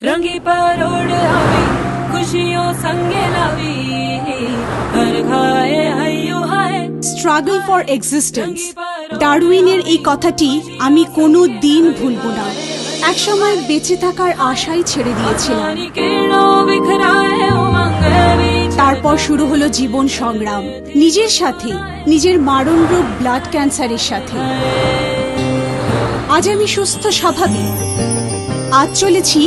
रंगी परोड़ आवी खुशियों संगे लावी हर खाए हय्यू हाय স্ট্রাগল ফর এক্সিস্টেন্স ডারউইনের এই কথাটি আমি কোনো দিন ভুলব না। একসময় বেঁচে থাকার আশাই ছেড়ে দিয়েছিলাম। তারপর শুরু হলো জীবন সংগ্রাম, নিজের সাথে, নিজের মারণ রোগ ব্লাড ক্যান্সারের সাথে। আজ আমি সুস্থ স্বাভাবিক। আজ চলেছি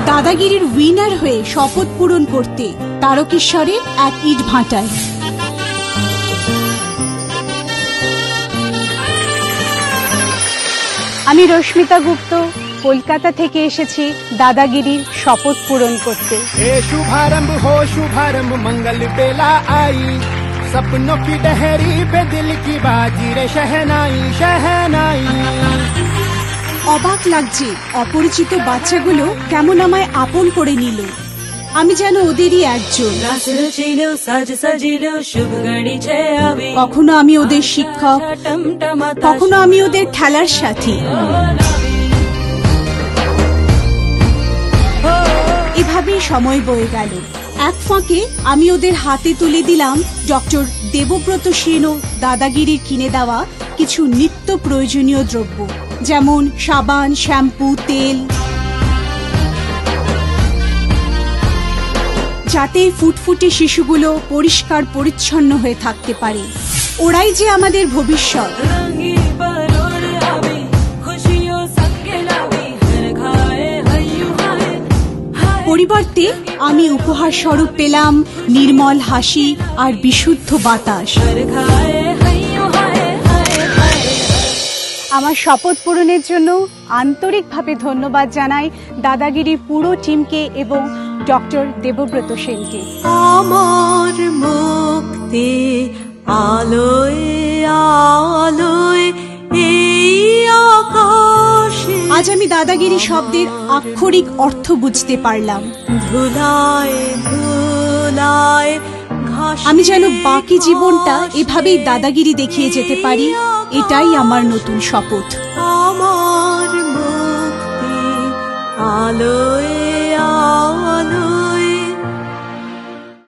দাদাগিরির উইনার হয়ে শপথ পূরণ করতে তারকেশ্বরের এক ইট ভাটায়। আমি রশ্মিতা গুপ্ত কলকাতা থেকে এসেছি দাদাগিরির শপথ পূরণ করতে। शुभारंभ हो शुभारंभ मंगल बेला आई सपनों की डहरी पे दिल की बाजी रे शहनाई शहनाई। অবাক লাগছে, অপরিচিত বাচ্চাগুলো কেমন আমায় আপন করে নিল। আমি যেন ওদেরই একজন। কখনো আমি ওদের শিক্ষক, কখনো আমি ওদের খেলার সাথী। এভাবেই সময় বয়ে গেল। এক ফাঁকে আমি ওদের হাতে তুলে দিলাম ডক্টর দেবব্রত সেন ও দাদাগিরির কিনে দেওয়া কিছু নিত্য প্রয়োজনীয় দ্রব্য, যেমন সাবান, শ্যাম্পু, তেল, যাতে ফুটফুটে শিশুগুলো পরিষ্কার পরিচ্ছন্ন হয়ে থাকতে পারে। ওরাই যে আমাদের ভবিষ্যৎ। পরিবর্তে আমি উপহার স্বরূপ পেলাম নির্মল হাসি আর বিশুদ্ধ বাতাস। আমার শপথ পূরণের জন্য আন্তরিকভাবে ধন্যবাদ জানাই দাদাগিরির পুরো টিমকে এবং ডক্টর দেবব্রত সেনকে। আমার মুক্তি আলোয় আলোয় এই আকাশে। আজ আমি দাদাগিরি শব্দের আক্ষরিক অর্থ বুঝতে পারলাম। ধুলায় ধুলায় আমি যেন বাকি জীবনটা এভাবেই দাদাগিরি দেখিয়ে যেতে পারি, এটাই আমার নতুন শপথ। আমার মুক্তি আলোয় আলোয়।